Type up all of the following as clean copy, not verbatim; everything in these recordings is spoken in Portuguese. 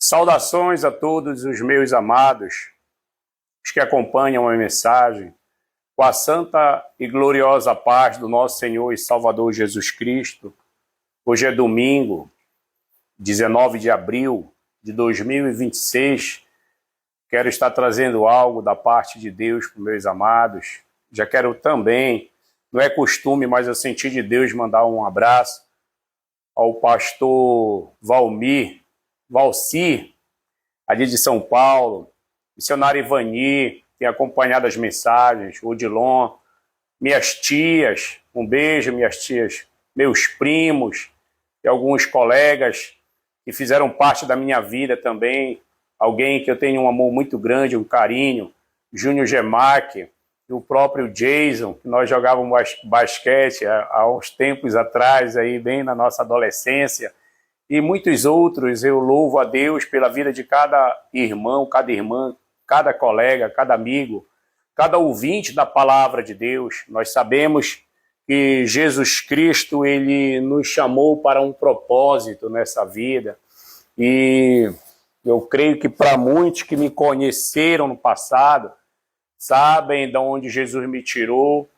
Saudações a todos os meus amados, os que acompanham a mensagem, com a santa e gloriosa paz do nosso Senhor e Salvador Jesus Cristo. Hoje é domingo, 19 de abril de 2026. Quero estar trazendo algo da parte de Deus para os meus amados. Já quero também, não é costume, mas eu senti de Deus mandar um abraço ao pastor Valcir, ali de São Paulo, missionário Ivani, tem acompanhado as mensagens, Odilon, minhas tias, um beijo, minhas tias, meus primos e alguns colegas que fizeram parte da minha vida também, alguém que eu tenho um amor muito grande, um carinho, Júnior Gemac, e o próprio Jason, que nós jogávamos basquete há uns tempos atrás, aí, bem na nossa adolescência, e muitos outros. Eu louvo a Deus pela vida de cada irmão, cada irmã, cada colega, cada amigo, cada ouvinte da palavra de Deus. Nós sabemos que Jesus Cristo, ele nos chamou para um propósito nessa vida, e eu creio que para muitos que me conheceram no passado, sabem de onde Jesus me tirou,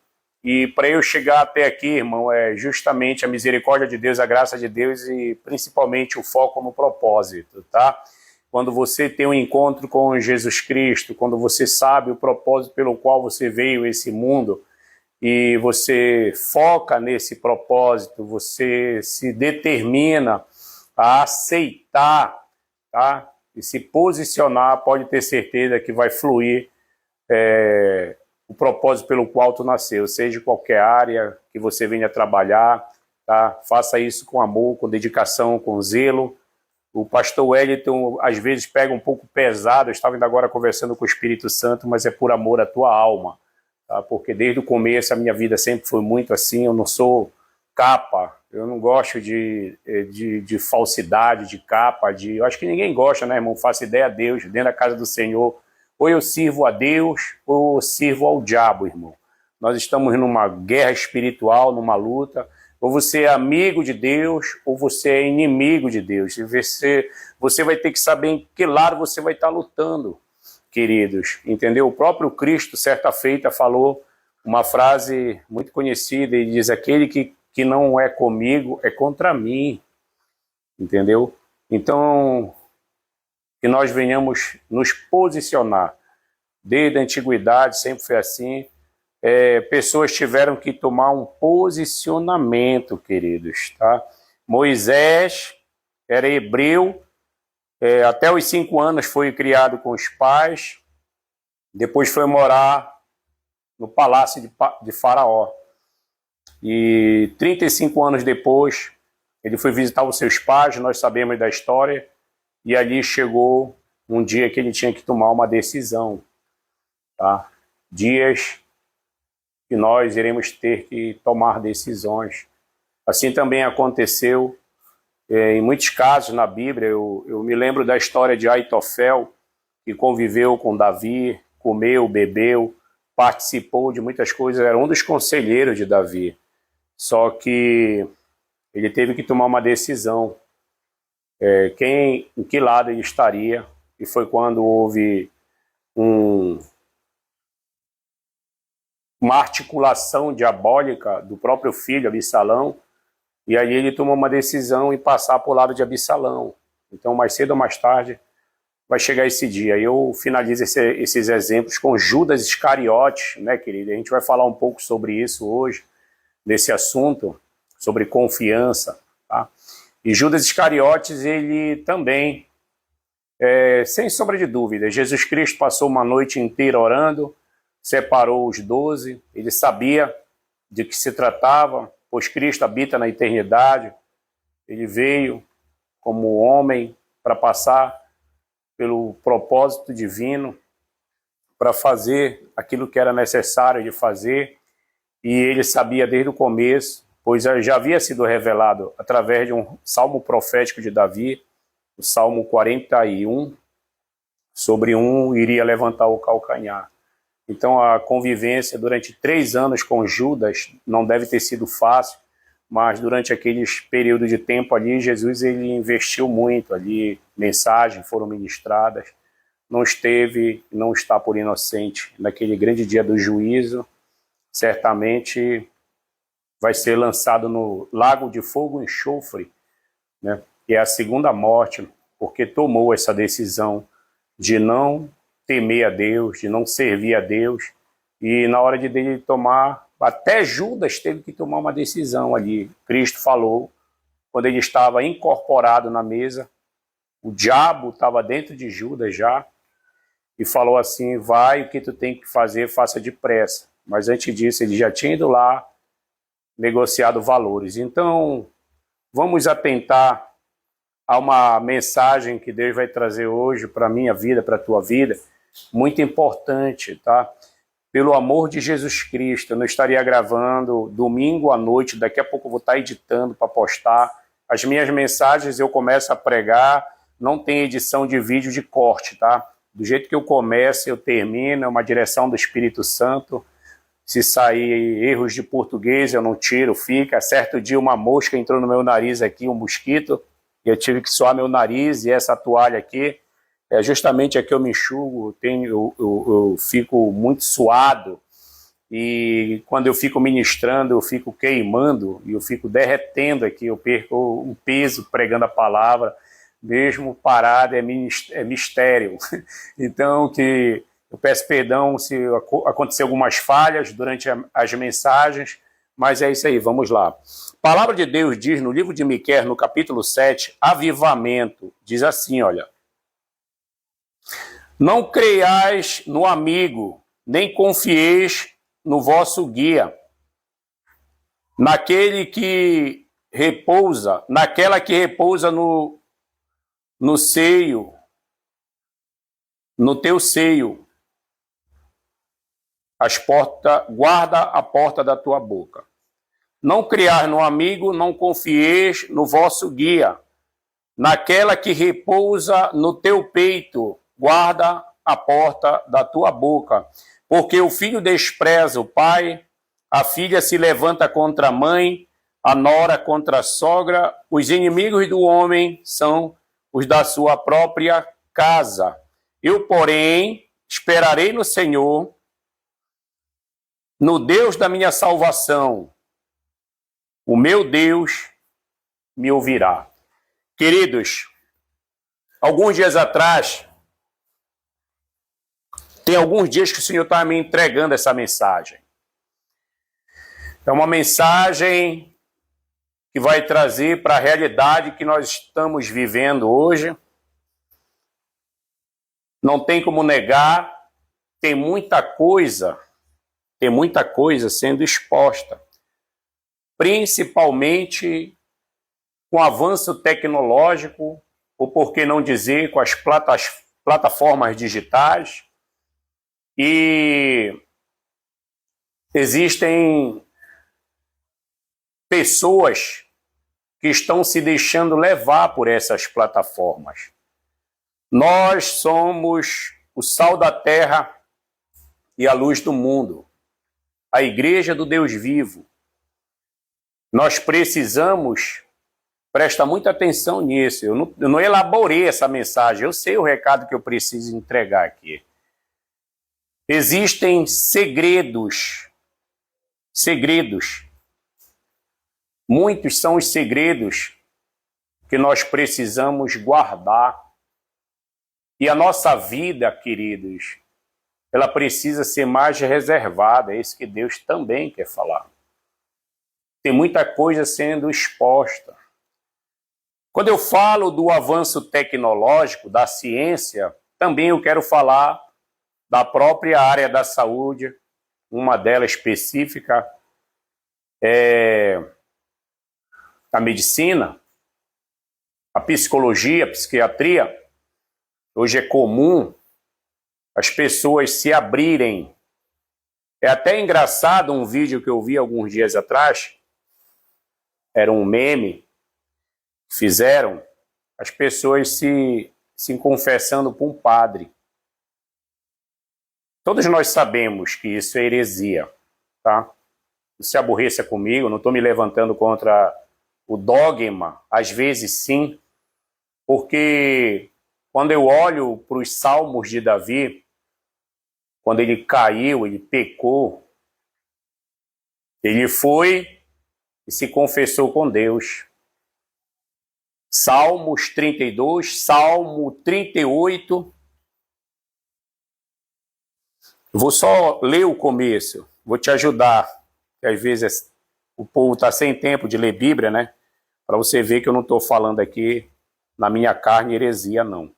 e para eu chegar até aqui, irmão, é justamente a misericórdia de Deus, a graça de Deus e principalmente o foco no propósito, tá? Quando você tem um encontro com Jesus Cristo, quando você sabe o propósito pelo qual você veio a esse mundo e você foca nesse propósito, você se determina a aceitar, tá? E se posicionar, pode ter certeza que vai fluir o propósito pelo qual tu nasceu, seja qualquer área que você venha trabalhar, tá? Faça isso com amor, com dedicação, com zelo. O pastor Wellington às vezes pega um pouco pesado, eu estava ainda agora conversando com o Espírito Santo, mas é por amor à tua alma, tá? Porque desde o começo a minha vida sempre foi muito assim, eu não sou capa, eu não gosto de falsidade, de capa, eu acho que ninguém gosta, né, irmão? Faço ideia a Deus, dentro da casa do Senhor. Ou eu sirvo a Deus, ou eu sirvo ao diabo, irmão. Nós estamos numa guerra espiritual, numa luta. Ou você é amigo de Deus, ou você é inimigo de Deus. E você vai ter que saber em que lado você vai estar lutando, queridos. Entendeu? O próprio Cristo, certa feita, falou uma frase muito conhecida. Ele diz, aquele que não é comigo é contra mim. Entendeu? Então, que nós venhamos nos posicionar. Desde a antiguidade sempre foi assim. Pessoas tiveram que tomar um posicionamento, queridos, tá? Moisés era hebreu, até os 5 anos foi criado com os pais, depois foi morar no palácio de Faraó. E 35 anos depois, ele foi visitar os seus pais, nós sabemos da história, e ali chegou um dia que ele tinha que tomar uma decisão, tá? Dias que nós iremos ter que tomar decisões. Assim também aconteceu em muitos casos na Bíblia. Eu me lembro da história de Aitofel, que conviveu com Davi, comeu, bebeu, participou de muitas coisas, era um dos conselheiros de Davi. Só que ele teve que tomar uma decisão. Em que lado ele estaria, e foi quando houve uma articulação diabólica do próprio filho, Absalão, e aí ele tomou uma decisão em passar para o lado de Absalão. Então, mais cedo ou mais tarde, vai chegar esse dia. Eu finalizo esses exemplos com Judas Iscariotes, né, querido? A gente vai falar um pouco sobre isso hoje, desse assunto, sobre confiança, tá? E Judas Iscariotes, ele também, sem sombra de dúvida, Jesus Cristo passou uma noite inteira orando, separou os 12, ele sabia de que se tratava, pois Cristo habita na eternidade, ele veio como homem para passar pelo propósito divino, para fazer aquilo que era necessário de fazer, e ele sabia desde o começo, pois já havia sido revelado através de um salmo profético de Davi, o Salmo 41, sobre iria levantar o calcanhar. Então a convivência durante 3 anos com Judas não deve ter sido fácil, mas durante aqueles períodos de tempo ali, Jesus ele investiu muito ali, mensagens foram ministradas, não esteve, não está por inocente. Naquele grande dia do juízo, certamente vai ser lançado no lago de fogo e enxofre, né? Que é a segunda morte, porque tomou essa decisão de não temer a Deus, de não servir a Deus, e na hora de dele tomar, até Judas teve que tomar uma decisão ali. Cristo falou, quando ele estava incorporado na mesa, o diabo estava dentro de Judas já, e falou assim, vai, o que tu tem que fazer, faça depressa. Mas antes disso, ele já tinha ido lá, negociado valores. Então, vamos atentar a uma mensagem que Deus vai trazer hoje para a minha vida, para a tua vida, muito importante, tá? Pelo amor de Jesus Cristo, eu não estaria gravando domingo à noite, daqui a pouco eu vou estar editando para postar. As minhas mensagens eu começo a pregar, não tem edição de vídeo de corte, tá? Do jeito que eu começo, eu termino, é uma direção do Espírito Santo. Se sair erros de português, eu não tiro, fica. Certo dia uma mosca entrou no meu nariz aqui, um mosquito, e eu tive que suar meu nariz, e essa toalha aqui, é justamente aqui eu me enxugo, eu fico muito suado, e quando eu fico ministrando, eu fico queimando, e eu fico derretendo aqui, eu perco o peso pregando a palavra, mesmo parado é mistério. Então, que eu peço perdão se acontecer algumas falhas durante as mensagens, mas é isso aí, vamos lá. A palavra de Deus diz no livro de Miqueias, no capítulo 7, avivamento, diz assim, olha, não creiais no amigo, nem confieis no vosso guia, naquela que repousa no seio, no teu seio, guarda a porta da tua boca. Não criar no amigo, não confieis no vosso guia, naquela que repousa no teu peito, guarda a porta da tua boca. Porque o filho despreza o pai, a filha se levanta contra a mãe, a nora contra a sogra, os inimigos do homem são os da sua própria casa. Eu, porém, esperarei no Senhor, no Deus da minha salvação. O meu Deus me ouvirá. Queridos, alguns dias atrás, tem alguns dias que o Senhor está me entregando essa mensagem. É uma mensagem que vai trazer para a realidade que nós estamos vivendo hoje. Não tem como negar, tem muita coisa sendo exposta, principalmente com o avanço tecnológico, ou por que não dizer com as plataformas digitais, e existem pessoas que estão se deixando levar por essas plataformas. Nós somos o sal da terra e a luz do mundo, a igreja do Deus vivo. Nós precisamos prestar muita atenção nisso. Eu não elaborei essa mensagem, eu sei o recado que eu preciso entregar aqui. Existem segredos. Muitos são os segredos que nós precisamos guardar. E a nossa vida, queridos, ela precisa ser mais reservada. É isso que Deus também quer falar. Tem muita coisa sendo exposta. Quando eu falo do avanço tecnológico, da ciência, também eu quero falar da própria área da saúde. Uma delas específica é a medicina, a psicologia, a psiquiatria. Hoje é comum as pessoas se abrirem. É até engraçado um vídeo que eu vi alguns dias atrás, era um meme, fizeram as pessoas se confessando para um padre. Todos nós sabemos que isso é heresia, tá? se aborreça comigo, não estou me levantando contra o dogma, às vezes sim, porque quando eu olho para os salmos de Davi, quando ele caiu, ele pecou, ele foi e se confessou com Deus. Salmos 32, Salmo 38. Vou só ler o começo, vou te ajudar, que às vezes o povo está sem tempo de ler Bíblia, né? Para você ver que eu não estou falando aqui na minha carne heresia, não.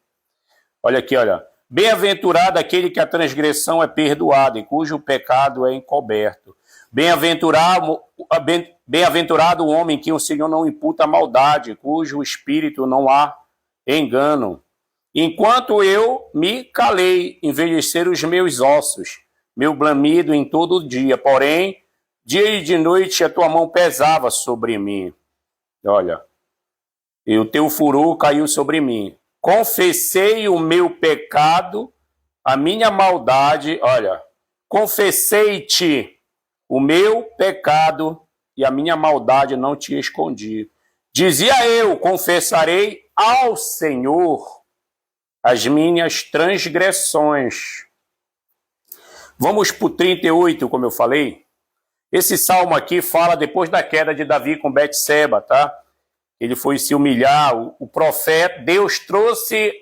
Olha aqui, olha. Bem-aventurado aquele que a transgressão é perdoada e cujo pecado é encoberto. Bem-aventurado o homem que o Senhor não imputa maldade, cujo espírito não há engano. Enquanto eu me calei, envelheceram os meus ossos, meu bramido em todo o dia. Porém, dia e de noite a tua mão pesava sobre mim. Olha, e o teu furor caiu sobre mim. Confessei o meu pecado, a minha maldade. Olha, confessei-te o meu pecado e a minha maldade não te escondi. Dizia eu, confessarei ao Senhor as minhas transgressões. Vamos para o 38, como eu falei. Esse salmo aqui fala depois da queda de Davi com Betseba, tá? Ele foi se humilhar, o profeta, Deus trouxe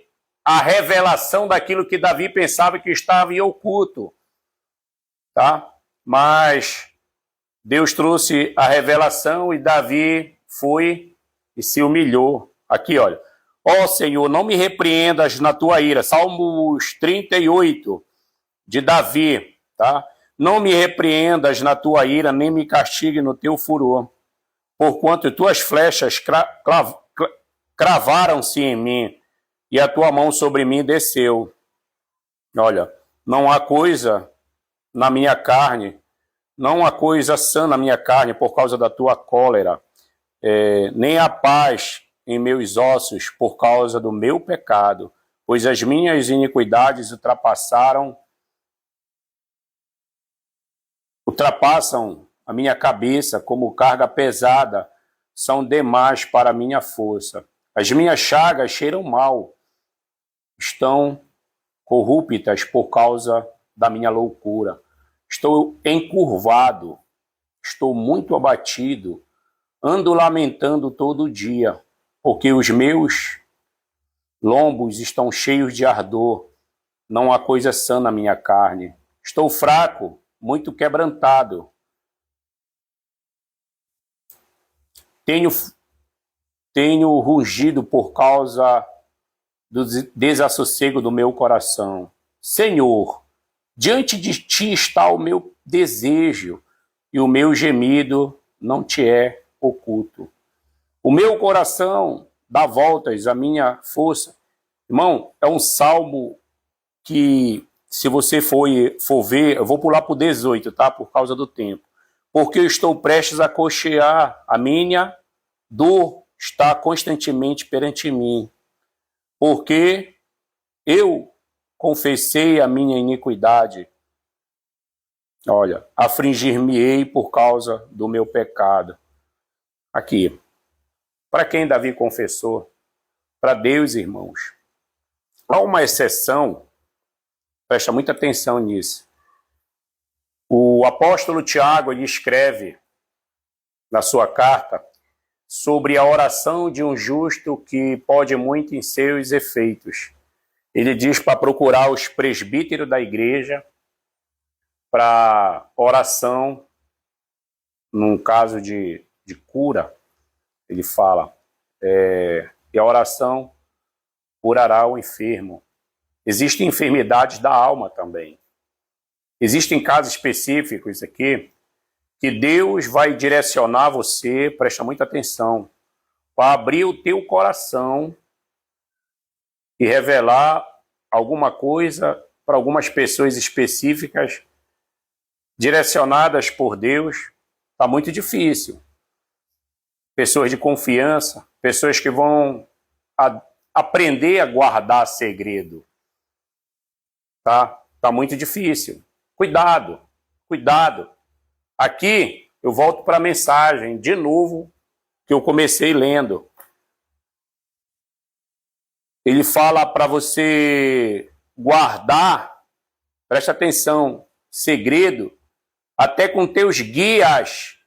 a revelação daquilo que Davi pensava que estava em oculto, tá? Mas Deus trouxe a revelação e Davi foi e se humilhou. Aqui, olha. Ó Senhor, não me repreendas na tua ira. Salmos 38, de Davi, tá? Não me repreendas na tua ira, nem me castigue no teu furor, porquanto tuas flechas cravaram-se em mim, e a tua mão sobre mim desceu. Olha, não há coisa na minha carne, não há coisa sã na minha carne por causa da tua cólera, nem há paz em meus ossos por causa do meu pecado, pois as minhas iniquidades ultrapassam a minha cabeça como carga pesada, são demais para a minha força. As minhas chagas cheiram mal, estão corruptas por causa da minha loucura. Estou encurvado, estou muito abatido, ando lamentando todo dia, porque os meus lombos estão cheios de ardor, não há coisa sã na minha carne. Estou fraco, muito quebrantado. Tenho rugido por causa do desassossego do meu coração. Senhor, diante de ti está o meu desejo, e o meu gemido não te é oculto. O meu coração dá voltas à minha força. Irmão, é um salmo que, se você for ver, eu vou pular para o 18, tá? Por causa do tempo. Porque eu estou prestes a cochear, a minha dor está constantemente perante mim. Porque eu confessei a minha iniquidade. Olha, afligir-me-ei por causa do meu pecado. Aqui. Para quem Davi confessou? Para Deus, irmãos. Há uma exceção, presta muita atenção nisso. O apóstolo Tiago, ele escreve na sua carta sobre a oração de um justo que pode muito em seus efeitos. Ele diz para procurar os presbíteros da igreja para oração, num caso de cura, ele fala, e a oração curará o enfermo. Existem enfermidades da alma também. Existem casos específicos aqui que Deus vai direcionar você, presta muita atenção, para abrir o teu coração e revelar alguma coisa para algumas pessoas específicas, direcionadas por Deus. Está muito difícil. Pessoas de confiança, pessoas que vão aprender a guardar segredo. Tá muito difícil. Cuidado, cuidado. Aqui eu volto para a mensagem, de novo, que eu comecei lendo. Ele fala para você guardar, presta atenção, segredo, até com teus guias.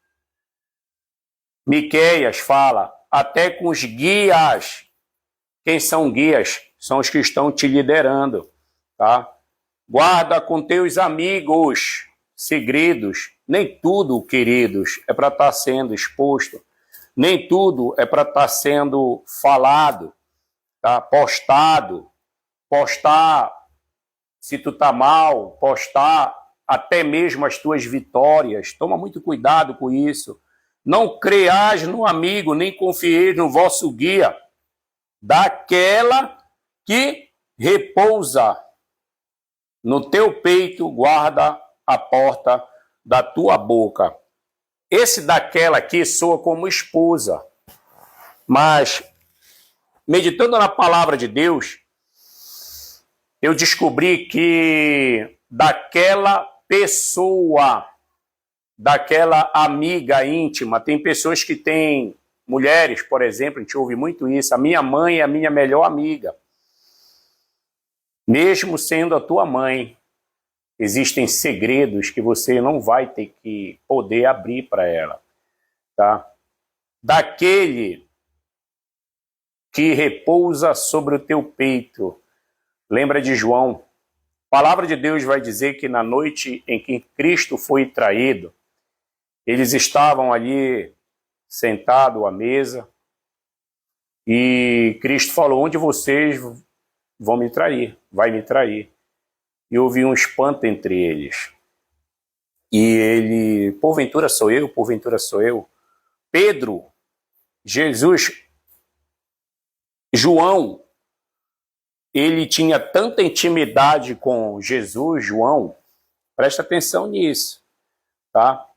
Miqueias fala, até com os guias. Quem são guias? São os que estão te liderando, tá? Guarda com teus amigos segredos. Nem tudo, queridos, é para estar sendo exposto. Nem tudo é para estar sendo falado, tá? Postado. Postar se tu tá mal, postar até mesmo as tuas vitórias. Toma muito cuidado com isso. Não creais no amigo, nem confieis no vosso guia, daquela que repousa no teu peito, guarda a porta da tua boca. Esse daquela aqui soa como esposa, mas meditando na palavra de Deus, eu descobri que daquela pessoa, daquela amiga íntima, tem pessoas que têm, mulheres, por exemplo, a gente ouve muito isso, a minha mãe é a minha melhor amiga. Mesmo sendo a tua mãe, existem segredos que você não vai ter que poder abrir para ela, tá? Daquele que repousa sobre o teu peito. Lembra de João? A palavra de Deus vai dizer que na noite em que Cristo foi traído, eles estavam ali sentados à mesa e Cristo falou, onde vocês vão me trair, vai me trair. E houve um espanto entre eles. E ele, porventura sou eu, porventura sou eu. Pedro, Jesus, João, ele tinha tanta intimidade com Jesus, João, presta atenção nisso, tá?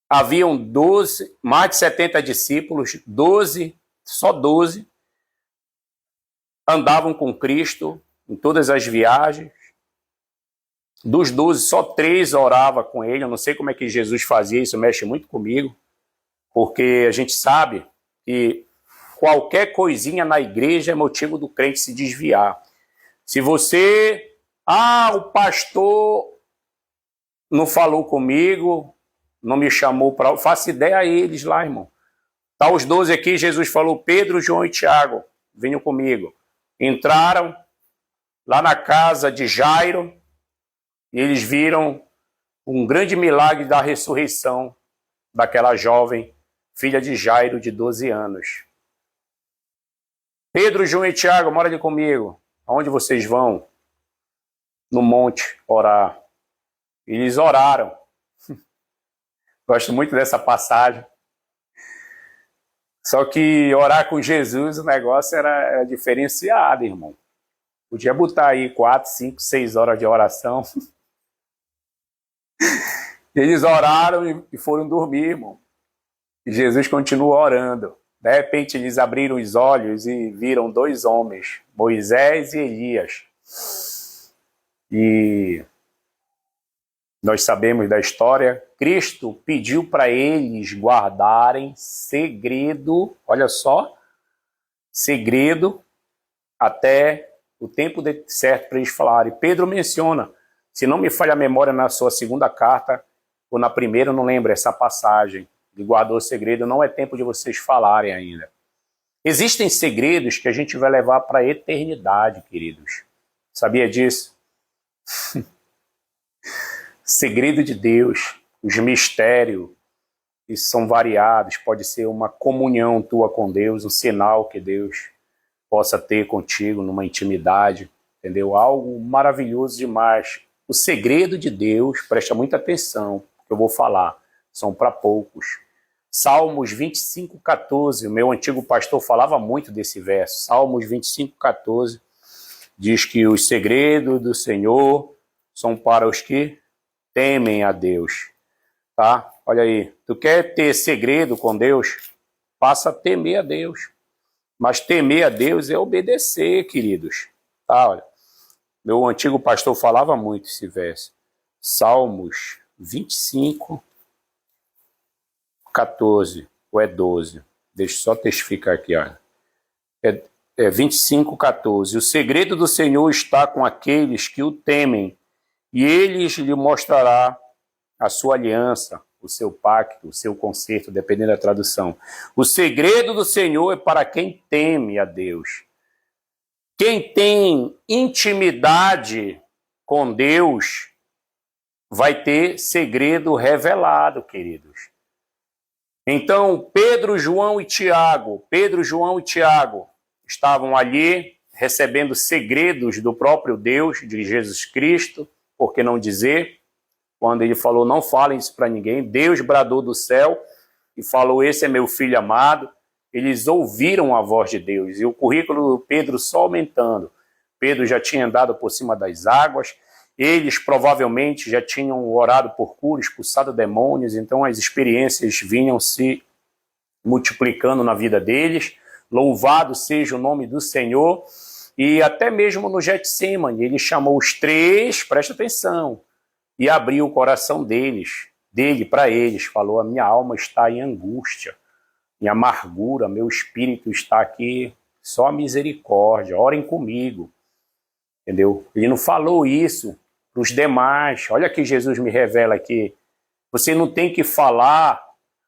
Haviam 12, mais de 70 discípulos, 12, só 12, andavam com Cristo em todas as viagens. Dos 12, só 3 orava com ele. Eu não sei como é que Jesus fazia isso, mexe muito comigo, porque a gente sabe que qualquer coisinha na igreja é motivo do crente se desviar. Se você, o pastor não falou comigo, não me chamou para... Faça ideia a eles lá, irmão. Tá os 12 aqui, Jesus falou, Pedro, João e Tiago, venham comigo. Entraram lá na casa de Jairo e eles viram um grande milagre da ressurreição daquela jovem, filha de Jairo, de 12 anos. Pedro, João e Tiago, mora ali comigo. Aonde vocês vão? No monte, orar. Eles oraram. Gosto muito dessa passagem. Só que orar com Jesus, o negócio era diferenciado, irmão. Podia botar aí 4, 5, 6 horas de oração. Eles oraram e foram dormir, irmão. E Jesus continuou orando. De repente eles abriram os olhos e viram 2 homens, Moisés e Elias. E nós sabemos da história, Cristo pediu para eles guardarem segredo, olha só, segredo até o tempo certo para eles falarem. Pedro menciona, se não me falha a memória, na sua segunda carta, ou na primeira, eu não lembro essa passagem, de guardou o segredo, não é tempo de vocês falarem ainda. Existem segredos que a gente vai levar para a eternidade, queridos. Sabia disso? Segredo de Deus, os mistérios, que são variados, pode ser uma comunhão tua com Deus, um sinal que Deus possa ter contigo numa intimidade, entendeu? Algo maravilhoso demais. O segredo de Deus, presta muita atenção, que eu vou falar, são para poucos. Salmos 25:14, o meu antigo pastor falava muito desse verso. Salmos 25:14 diz que os segredos do Senhor são para os que temem a Deus, tá? Olha aí, tu quer ter segredo com Deus? Passa a temer a Deus. Mas temer a Deus é obedecer, queridos. Tá, olha. Meu antigo pastor falava muito esse verso. Salmos 25, 14, ou é 12? Deixa eu só testificar aqui, olha. É 25, 14. O segredo do Senhor está com aqueles que o temem, e eles lhe mostrará a sua aliança, o seu pacto, o seu conserto, dependendo da tradução. O segredo do Senhor é para quem teme a Deus. Quem tem intimidade com Deus vai ter segredo revelado, queridos. Então, Pedro, João e Tiago estavam ali recebendo segredos do próprio Deus, de Jesus Cristo, por que não dizer? Quando ele falou, não falem isso para ninguém, Deus bradou do céu e falou, esse é meu filho amado. Eles ouviram a voz de Deus, e o currículo do Pedro só aumentando. Pedro já tinha andado por cima das águas, eles provavelmente já tinham orado por cura, expulsado demônios, então as experiências vinham se multiplicando na vida deles. Louvado seja o nome do Senhor. E até mesmo no Getsemane, ele chamou os três, presta atenção, e abriu o coração dele para eles, falou, a minha alma está em angústia, em amargura, meu espírito está aqui, só misericórdia, orem comigo, entendeu? Ele não falou isso para os demais, olha que Jesus me revela aqui, você não tem que falar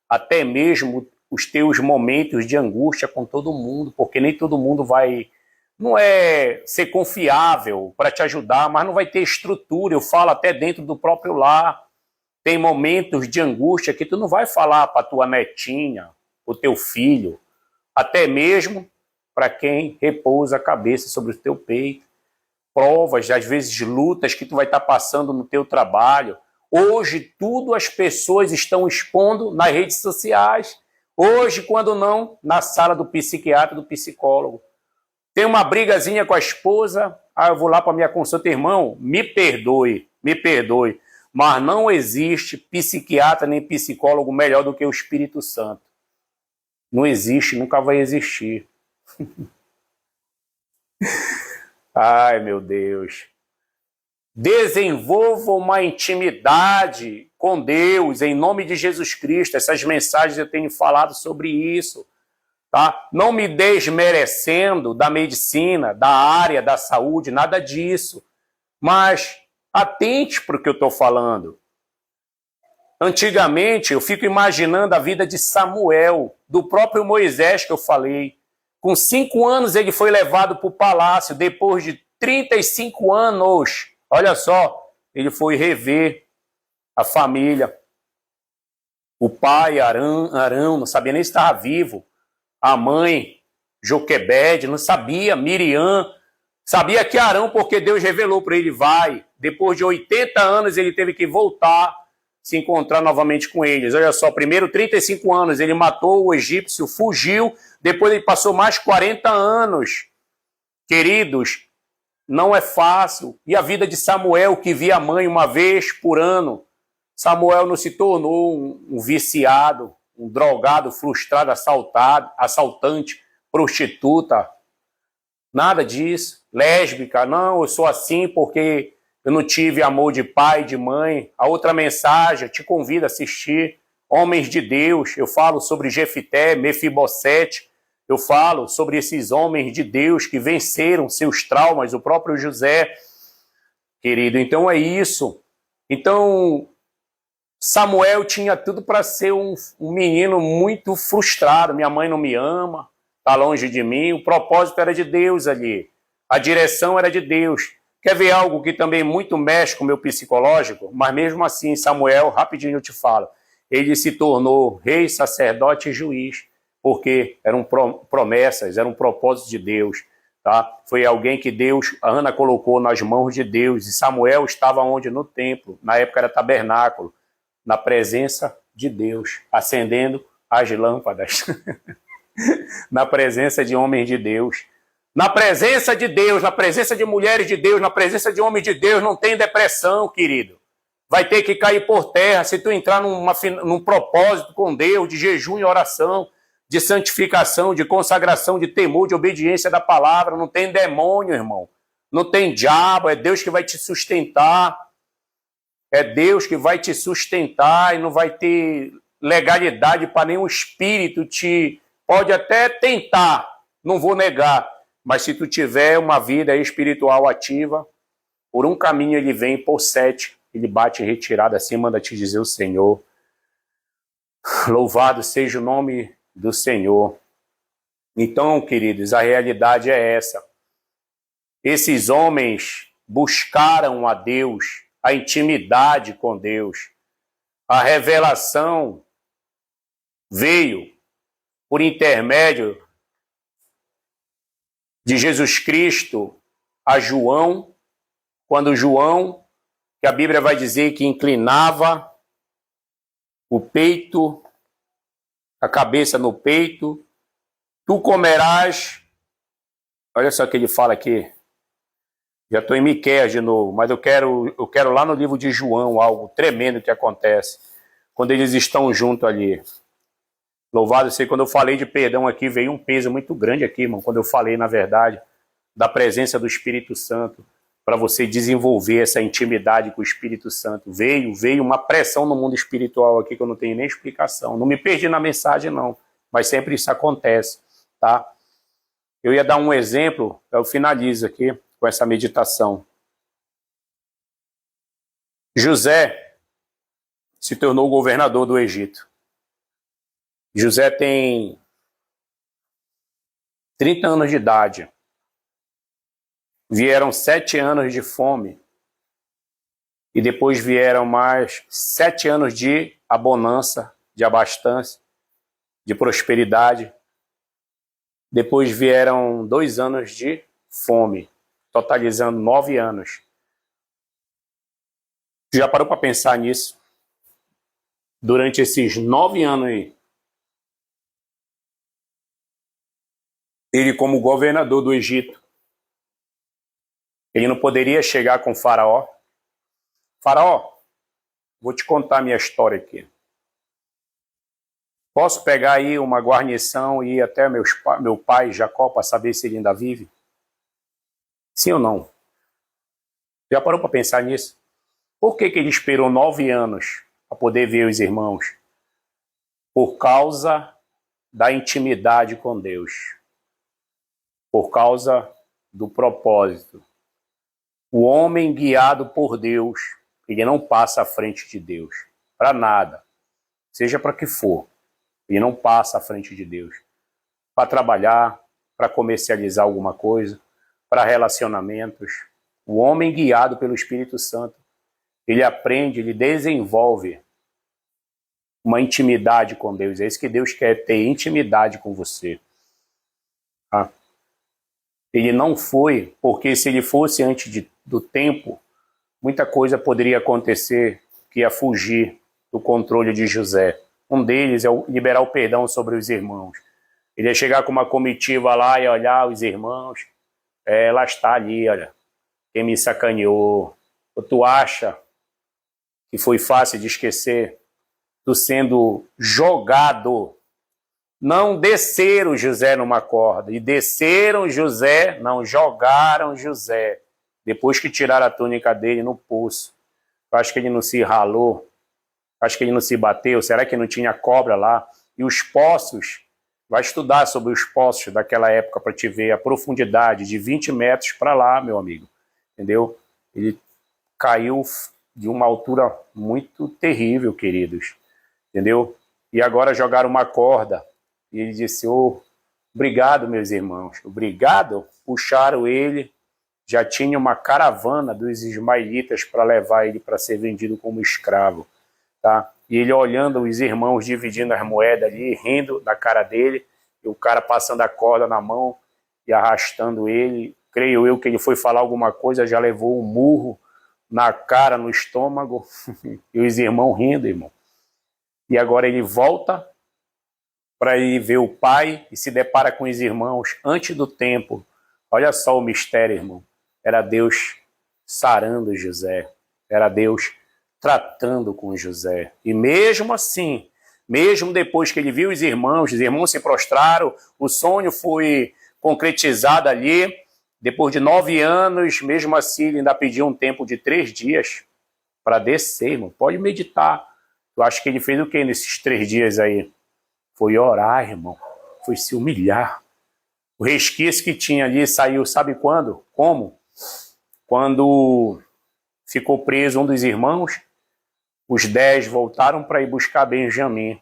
até mesmo os teus momentos de angústia com todo mundo, porque nem todo mundo vai... Não é ser confiável para te ajudar, mas não vai ter estrutura. Eu falo até dentro do próprio lar. Tem momentos de angústia que tu não vai falar para tua netinha, o teu filho, até mesmo para quem repousa a cabeça sobre o teu peito. Provas, às vezes lutas que tu vai estar passando no teu trabalho. Hoje tudo as pessoas estão expondo nas redes sociais. Hoje, quando não, na sala do psiquiatra, do psicólogo. Tem uma brigazinha com a esposa, eu vou lá para minha consulta, irmão, me perdoe, mas não existe psiquiatra nem psicólogo melhor do que o Espírito Santo. Não existe, nunca vai existir. Ai, meu Deus. Desenvolva uma intimidade com Deus, em nome de Jesus Cristo. Essas mensagens eu tenho falado sobre isso. Tá? Não me desmerecendo da medicina, da área da saúde, nada disso. Mas atente para o que eu estou falando. Antigamente, eu fico imaginando a vida de Samuel, do próprio Moisés que eu falei. Com 5 anos ele foi levado para o palácio, depois de 35 anos, olha só, ele foi rever a família. O pai, Arão, não sabia nem se estava vivo. A mãe, Joquebede, não sabia, Miriam, sabia que Arão, porque Deus revelou para ele, vai. Depois de 80 anos ele teve que voltar, se encontrar novamente com eles. Olha só, primeiro 35 anos ele matou o egípcio, fugiu, depois ele passou mais 40 anos. Queridos, não é fácil. E a vida de Samuel, que via a mãe uma vez por ano, Samuel não se tornou um viciado, um drogado, frustrado, assaltante, prostituta, nada disso, lésbica, não, eu sou assim porque eu não tive amor de pai, de mãe. A outra mensagem, eu te convido a assistir, Homens de Deus, eu falo sobre Jefité, Mefibosete, eu falo sobre esses homens de Deus que venceram seus traumas, o próprio José, querido, então é isso. Então, Samuel tinha tudo para ser um menino muito frustrado. Minha mãe não me ama, está longe de mim. O propósito era de Deus ali. A direção era de Deus. Quer ver algo que também muito mexe com o meu psicológico? Mas mesmo assim, Samuel, rapidinho eu te falo, ele se tornou rei, sacerdote e juiz, porque eram promessas, eram propósitos de Deus. Tá? Foi alguém que Deus, a Ana colocou nas mãos de Deus. E Samuel estava onde? No templo. Na época era tabernáculo. Na presença de Deus, acendendo as lâmpadas, na presença de homens de Deus, na presença de Deus, na presença de mulheres de Deus, na presença de homens de Deus, não tem depressão, querido. Vai ter que cair por terra se tu entrar num propósito com Deus, de jejum e oração, de santificação, de consagração, de temor, de obediência da palavra. Não tem demônio, irmão. Não tem diabo, é Deus que vai te sustentar. É Deus que vai te sustentar e não vai ter legalidade para nenhum espírito te... Pode até tentar, não vou negar, mas se tu tiver uma vida espiritual ativa, por um caminho ele vem, por 7, ele bate em retirada, assim manda te dizer o Senhor. Louvado seja o nome do Senhor. Então, queridos, a realidade é essa. Esses homens buscaram a Deus, a intimidade com Deus. A revelação veio por intermédio de Jesus Cristo a João, quando João, que a Bíblia vai dizer que inclinava o peito, a cabeça no peito, tu comerás, olha só o que ele fala aqui, já estou em Miqueias de novo, mas eu quero lá no livro de João, algo tremendo que acontece, quando eles estão juntos ali. Louvado seja, quando eu falei de perdão aqui, veio um peso muito grande aqui, irmão, quando eu falei, na verdade, da presença do Espírito Santo, para você desenvolver essa intimidade com o Espírito Santo. Veio uma pressão no mundo espiritual aqui que eu não tenho nem explicação. Não me perdi na mensagem, não, mas sempre isso acontece, tá? Eu ia dar um exemplo, eu finalizo aqui com essa meditação. José se tornou governador do Egito. José tem 30 anos de idade. Vieram 7 anos de fome. E depois vieram mais 7 anos de abundância, de abastança, de prosperidade. Depois vieram 2 anos de fome, totalizando 9 anos. Já parou para pensar nisso? Durante esses 9 anos aí, ele como governador do Egito, ele não poderia chegar com Faraó. Faraó, vou te contar minha história aqui. Posso pegar aí uma guarnição e ir até meu pai Jacó para saber se ele ainda vive? Sim ou não? Já parou para pensar nisso? Por que ele esperou 9 anos para poder ver os irmãos? Por causa da intimidade com Deus. Por causa do propósito. O homem guiado por Deus, ele não passa à frente de Deus. Para nada. Seja para que for. Ele não passa à frente de Deus. Para trabalhar, para comercializar alguma coisa, para relacionamentos. O homem guiado pelo Espírito Santo, ele aprende, ele desenvolve uma intimidade com Deus. É isso que Deus quer, ter intimidade com você. Tá? Ele não foi, porque se ele fosse antes do tempo, muita coisa poderia acontecer que ia fugir do controle de José. Um deles é liberar o perdão sobre os irmãos. Ele ia chegar com uma comitiva lá e olhar os irmãos. Lá está ali, olha, quem me sacaneou. Ou tu acha que foi fácil de esquecer? Tu sendo jogado. Não desceram José numa corda. E desceram José, não, jogaram José. Depois que tiraram a túnica dele no poço. Eu acho que ele não se ralou. Acho que ele não se bateu. Será que não tinha cobra lá? E os poços, vai estudar sobre os poços daquela época para te ver a profundidade de 20 metros para lá, meu amigo. Entendeu? Ele caiu de uma altura muito terrível, queridos. Entendeu? E agora jogaram uma corda. E ele disse, obrigado, meus irmãos. Obrigado. Puxaram ele. Já tinha uma caravana dos ismaelitas para levar ele para ser vendido como escravo. Tá? E ele olhando os irmãos dividindo as moedas ali, rindo da cara dele, e o cara passando a corda na mão e arrastando ele. Creio eu que ele foi falar alguma coisa, já levou um murro na cara, no estômago, e os irmãos rindo, irmão. E agora ele volta para ir ver o pai e se depara com os irmãos antes do tempo. Olha só o mistério, irmão. Era Deus sarando José. Era Deus tratando com José. E mesmo assim, mesmo depois que ele viu os irmãos se prostraram, o sonho foi concretizado ali. Depois de 9 anos, mesmo assim, ele ainda pediu um tempo de 3 dias para descer, irmão. Pode meditar. Tu acha que ele fez o que nesses 3 dias aí? Foi orar, irmão. Foi se humilhar. O resquício que tinha ali saiu, sabe quando? Como? Quando ficou preso um dos irmãos, os 10 voltaram para ir buscar Benjamim.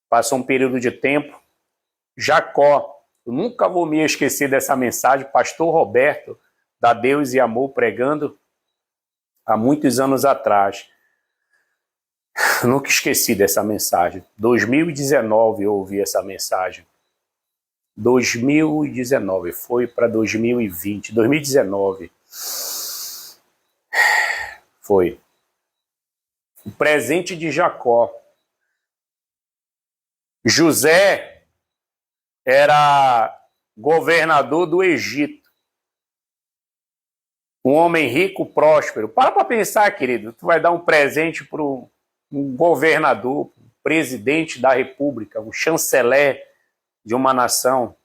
Passou um período de tempo. Jacó, eu nunca vou me esquecer dessa mensagem, pastor Roberto, da Deus e Amor, pregando há muitos anos atrás. Eu nunca esqueci dessa mensagem. 2019 eu ouvi essa mensagem. 2019, foi para 2020. 2019. Foi. O presente de Jacó. José era governador do Egito. Um homem rico, próspero. Para pensar, querido. Tu vai dar um presente para um governador, um presidente da república, um chanceler de uma nação.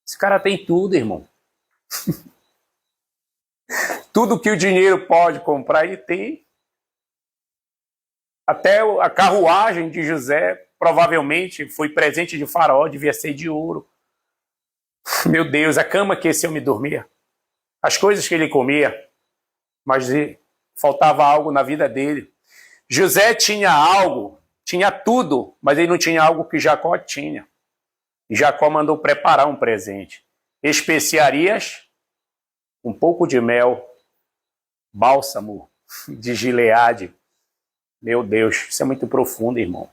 Esse cara tem tudo, irmão. Tudo que o dinheiro pode comprar, ele tem. Até a carruagem de José provavelmente foi presente de Faraó, devia ser de ouro. Meu Deus, a cama que esse homem dormia, as coisas que ele comia, mas faltava algo na vida dele. José tinha algo, tinha tudo, mas ele não tinha algo que Jacó tinha. E Jacó mandou preparar um presente. Especiarias, um pouco de mel, bálsamo de Gileade. Meu Deus, isso é muito profundo, irmão.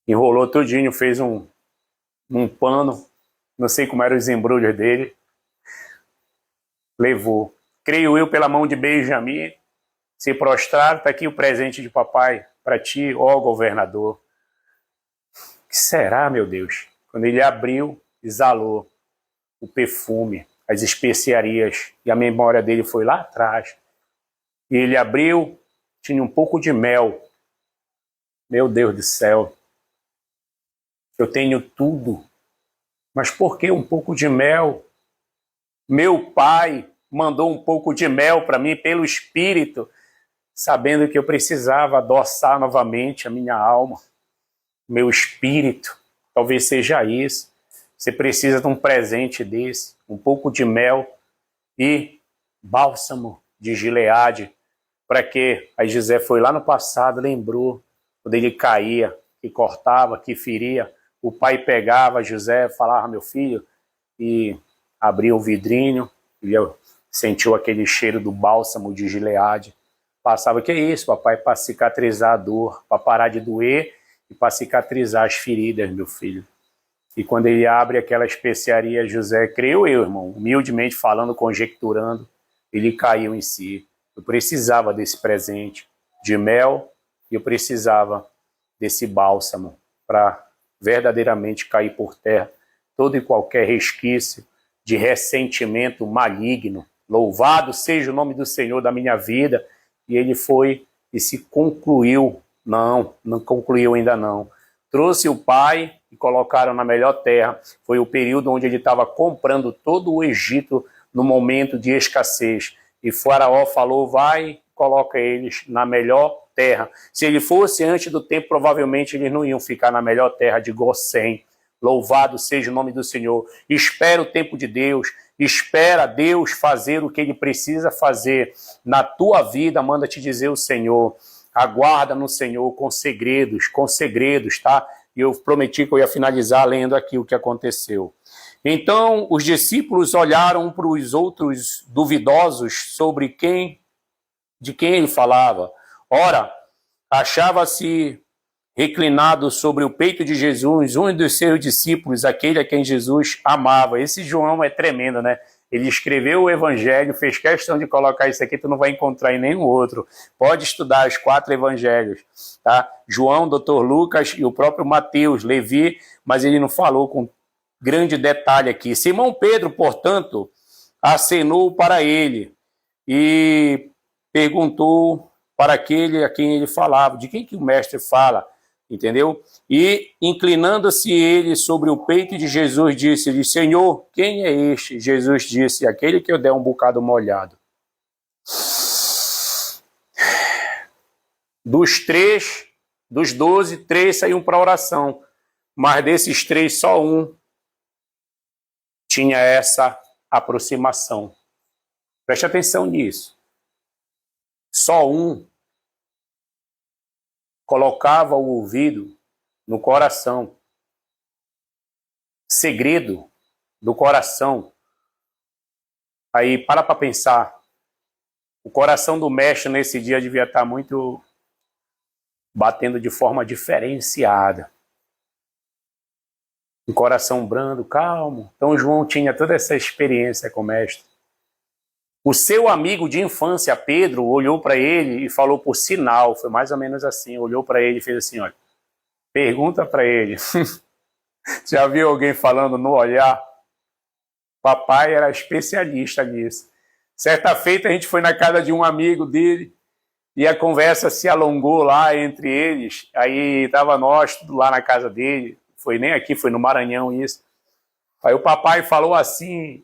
Enrolou tudinho, fez um pano, não sei como eram os embrulhos dele. Levou. Creio eu, pela mão de Benjamim, se prostrar, está aqui o presente de papai para ti, ó governador. O que será, meu Deus? Quando ele abriu, exalou o perfume, as especiarias, e a memória dele foi lá atrás. E ele abriu, tinha um pouco de mel. Meu Deus do céu. Eu tenho tudo, mas por que um pouco de mel? Meu pai mandou um pouco de mel para mim pelo Espírito, sabendo que eu precisava adoçar novamente a minha alma, meu espírito. Talvez seja isso. Você precisa de um presente desse, um pouco de mel e bálsamo de Gileade. Para quê? Aí José foi lá no passado, lembrou, quando ele caía, que cortava, que feria, o pai pegava José, falava, meu filho, e abria o vidrinho, e eu sentiu aquele cheiro do bálsamo de Gileade. Passava, que é isso, papai, para cicatrizar a dor, para parar de doer e para cicatrizar as feridas, meu filho. E quando ele abre aquela especiaria, José, creio eu, irmão, humildemente falando, conjecturando, ele caiu em si. Eu precisava desse presente de mel e eu precisava desse bálsamo para verdadeiramente cair por terra todo e qualquer resquício de ressentimento maligno. Louvado seja o nome do Senhor da minha vida. E ele foi e se concluiu. Não concluiu ainda não. Trouxe o pai e colocaram na melhor terra. Foi o período onde ele estava comprando todo o Egito no momento de escassez. E Faraó falou, vai, coloca eles na melhor terra. Se ele fosse antes do tempo, provavelmente eles não iam ficar na melhor terra de Gossém. Louvado seja o nome do Senhor. Espera o tempo de Deus. Espera Deus fazer o que Ele precisa fazer na tua vida. Manda te dizer o Senhor. Aguarda no Senhor com segredos, tá? E eu prometi que eu ia finalizar lendo aqui o que aconteceu. Então, os discípulos olharam para os outros duvidosos sobre de quem ele falava. Ora, achava-se reclinado sobre o peito de Jesus, um dos seus discípulos, aquele a quem Jesus amava. Esse João é tremendo, né? Ele escreveu o evangelho, fez questão de colocar isso aqui, tu não vai encontrar em nenhum outro. Pode estudar os 4 evangelhos, tá? João, Dr. Lucas e o próprio Mateus, Levi, mas ele não falou com grande detalhe aqui. Simão Pedro, portanto, acenou para ele e perguntou para aquele a quem ele falava, de quem que o mestre fala, entendeu? E, inclinando-se ele sobre o peito de Jesus, disse-lhe, Senhor, quem é este? Jesus disse, aquele que eu der um bocado molhado. Dos 3, Dos 12, 3 saíam para oração. Mas desses 3, só um tinha essa aproximação. Preste atenção nisso. Só um colocava o ouvido no coração. Segredo do coração. Aí, para pensar. O coração do mestre nesse dia devia estar muito batendo de forma diferenciada. Um coração brando, calmo. Então João tinha toda essa experiência com o mestre. O seu amigo de infância, Pedro, olhou para ele e falou por sinal, foi mais ou menos assim, olhou para ele e fez assim, olha, pergunta para ele. Já viu alguém falando no olhar? Papai era especialista nisso. Certa feita a gente foi na casa de um amigo dele e a conversa se alongou lá entre eles. Aí estava nós tudo lá na casa dele. Foi nem aqui, foi no Maranhão isso. Aí o papai falou assim,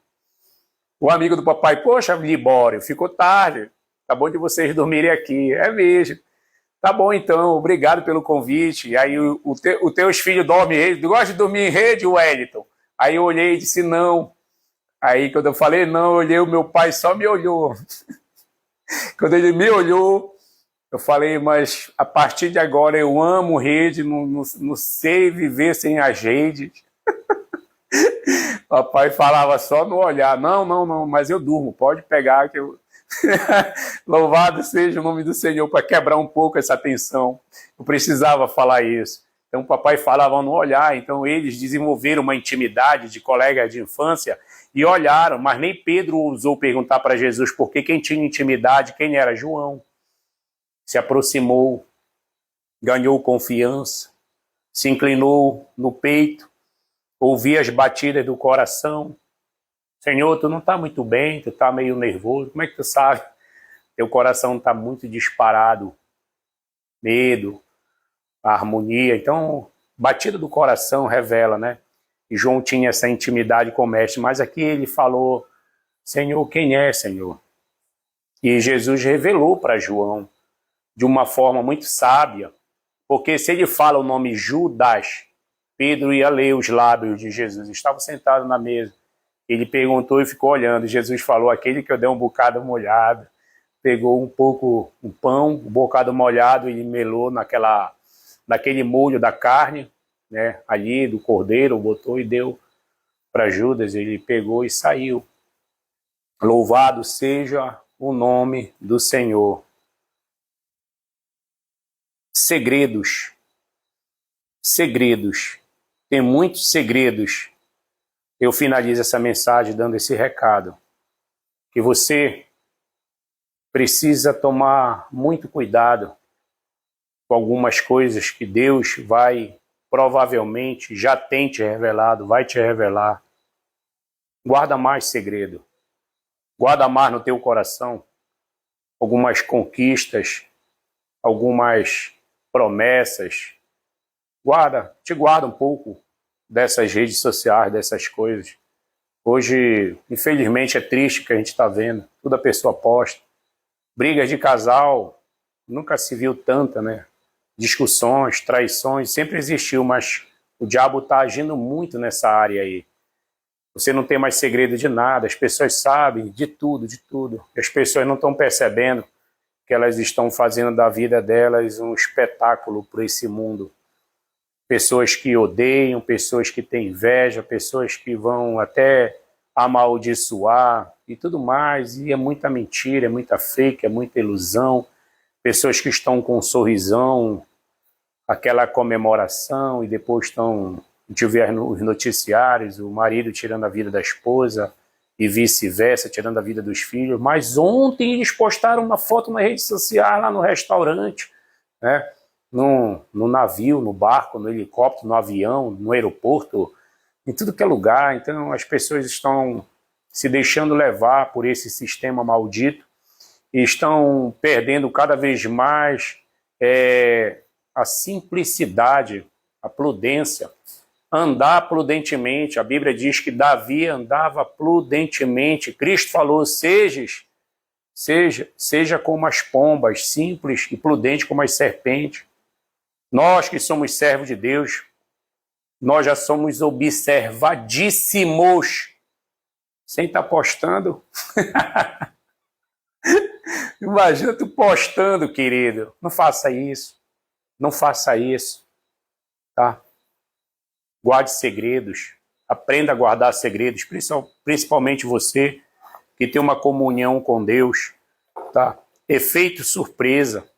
o amigo do papai, poxa, Libório, ficou tarde. Tá bom de vocês dormirem aqui. É mesmo. Tá bom então, obrigado pelo convite. Aí os teus filhos dormem em rede? Tu gosta de dormir em rede, Wellington? Aí eu olhei e disse não. Aí quando eu falei não, eu olhei, o meu pai só me olhou. Quando ele me olhou, eu falei, mas a partir de agora eu amo rede, não sei viver sem as redes. Papai falava só no olhar, não, mas eu durmo, pode pegar que eu... Louvado seja o nome do Senhor, para quebrar um pouco essa tensão. Eu precisava falar isso. Então o papai falava no olhar, então eles desenvolveram uma intimidade de colega de infância e olharam, mas nem Pedro ousou perguntar para Jesus, porque quem tinha intimidade, quem era? João. Se aproximou, ganhou confiança, se inclinou no peito, ouvia as batidas do coração. Senhor, tu não está muito bem, tu está meio nervoso, como é que tu sabe? Teu coração está muito disparado, medo, a harmonia. Então, batida do coração revela, né? E João tinha essa intimidade com o mestre, mas aqui ele falou, Senhor, quem é, Senhor? E Jesus revelou para João de uma forma muito sábia, porque se ele fala o nome Judas, Pedro ia ler os lábios de Jesus, estava sentado na mesa. Ele perguntou e ficou olhando. Jesus falou, aquele que eu dei um bocado molhado, pegou um pouco um pão, um bocado molhado, e melou naquele molho da carne, né, ali do cordeiro, botou e deu para Judas. Ele pegou e saiu. Louvado seja o nome do Senhor. Segredos. Segredos. Tem muitos segredos. Eu finalizo essa mensagem dando esse recado. Que você precisa tomar muito cuidado com algumas coisas que Deus vai, provavelmente, já tem te revelado, vai te revelar. Guarda mais segredo. Guarda mais no teu coração algumas conquistas, algumas promessas. Te guarda um pouco dessas redes sociais, dessas coisas. Hoje, infelizmente, é triste o que a gente está vendo. Toda pessoa posta. Brigas de casal, nunca se viu tanta, né? Discussões, traições, sempre existiu, mas o diabo está agindo muito nessa área aí. Você não tem mais segredo de nada, as pessoas sabem de tudo, de tudo. E as pessoas não estão percebendo que elas estão fazendo da vida delas um espetáculo para esse mundo. Pessoas que odeiam, pessoas que têm inveja, pessoas que vão até amaldiçoar e tudo mais. E é muita mentira, é muita fake, é muita ilusão. Pessoas que estão com um sorrisão, aquela comemoração, e depois estão, a gente vê nos noticiários, o marido tirando a vida da esposa e vice-versa, tirando a vida dos filhos. Mas ontem eles postaram uma foto na rede social, lá no restaurante, né? No navio, no barco, no helicóptero, no avião, no aeroporto, em tudo que é lugar. Então as pessoas estão se deixando levar por esse sistema maldito e estão perdendo cada vez mais a simplicidade, a prudência, andar prudentemente. A Bíblia diz que Davi andava prudentemente. Cristo falou, seja como as pombas, simples e prudente como as serpentes. Nós que somos servos de Deus, nós já somos observadíssimos. Sem estar postando. Imagina tu postando, querido. Não faça isso. Não faça isso. Tá? Guarde segredos. Aprenda a guardar segredos. Principalmente você que tem uma comunhão com Deus. Tá? Efeito surpresa.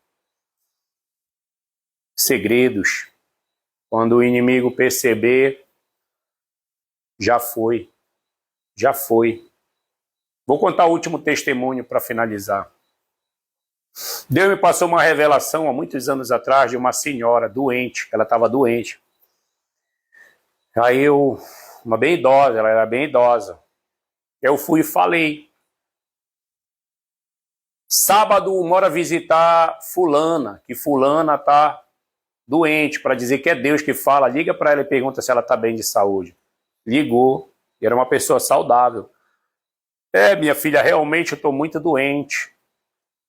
Segredos. Quando o inimigo perceber, já foi. Já foi. Vou contar o último testemunho para finalizar. Deus me passou uma revelação há muitos anos atrás de uma senhora doente. Ela estava doente. Aí uma bem idosa, ela era bem idosa. Eu fui e falei. Sábado, bora visitar fulana, que fulana está doente, para dizer que é Deus que fala. Liga para ela e pergunta se ela está bem de saúde. Ligou. E era uma pessoa saudável. Minha filha, realmente eu estou muito doente.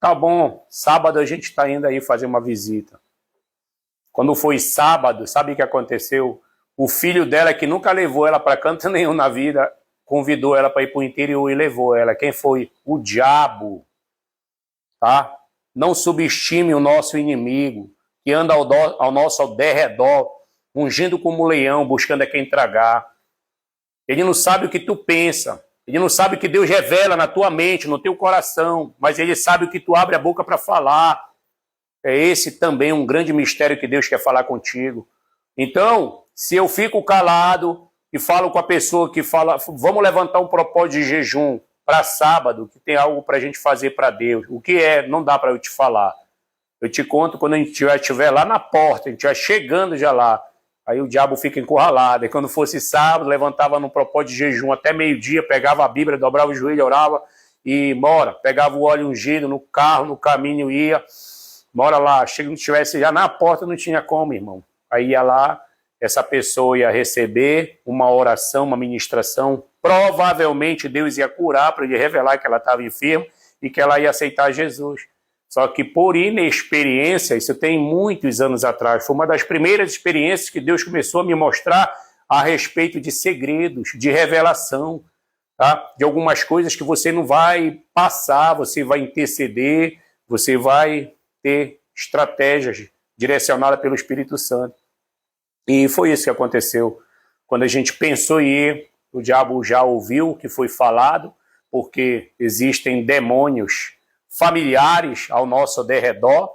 Tá bom, sábado a gente está indo aí fazer uma visita. Quando foi sábado, sabe o que aconteceu? O filho dela, que nunca levou ela para canto nenhum na vida, convidou ela para ir para o interior e levou ela. Quem foi? O diabo. Tá? Não subestime o nosso inimigo, que anda ao nosso derredor, ungindo como leão, buscando a quem tragar. Ele não sabe o que tu pensa. Ele não sabe o que Deus revela na tua mente, no teu coração. Mas ele sabe o que tu abre a boca para falar. É esse também um grande mistério que Deus quer falar contigo. Então, se eu fico calado e falo com a pessoa que fala, vamos levantar um propósito de jejum para sábado, que tem algo para a gente fazer para Deus. O que é? Não dá para eu te falar. Eu te conto quando a gente estiver lá na porta, a gente estiver chegando já lá. Aí o diabo fica encurralado. E quando fosse sábado, levantava num propósito de jejum até meio-dia, pegava a Bíblia, dobrava o joelho, orava e pegava o óleo ungido no carro, no caminho ia, bora lá. Chega, se estivesse já na porta, não tinha como, irmão. Aí ia lá, essa pessoa ia receber uma oração, uma ministração. Provavelmente Deus ia curar para ele revelar que ela estava enferma e que ela ia aceitar Jesus. Só que por inexperiência, isso tem muitos anos atrás, foi uma das primeiras experiências que Deus começou a me mostrar a respeito de segredos, de revelação, tá? De algumas coisas que você não vai passar, você vai interceder, você vai ter estratégias direcionadas pelo Espírito Santo. E foi isso que aconteceu. Quando a gente pensou em ir, o diabo já ouviu o que foi falado, porque existem demônios familiares ao nosso derredor,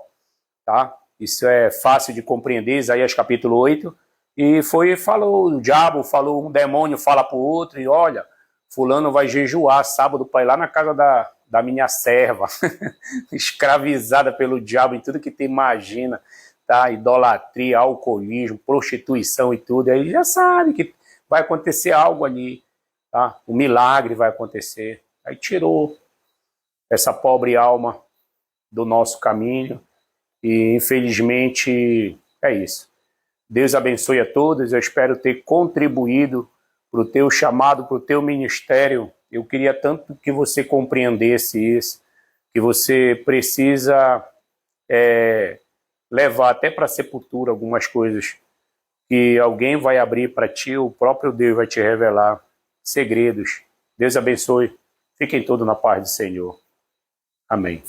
tá? Isso é fácil de compreender, Isaías capítulo 8, e o diabo falou, um demônio fala para o outro, e olha, fulano vai jejuar sábado para ir lá na casa da minha serva, escravizada pelo diabo em tudo que tem, imagina, tá? Idolatria, alcoolismo, prostituição e tudo, aí ele já sabe que vai acontecer algo ali, tá? Um milagre vai acontecer, aí tirou essa pobre alma do nosso caminho e infelizmente é isso. Deus abençoe a todos, eu espero ter contribuído para o teu chamado, para o teu ministério. Eu queria tanto que você compreendesse isso, que você precisa levar até para a sepultura algumas coisas que alguém vai abrir para ti, o próprio Deus vai te revelar segredos. Deus abençoe, fiquem todos na paz do Senhor. Amém.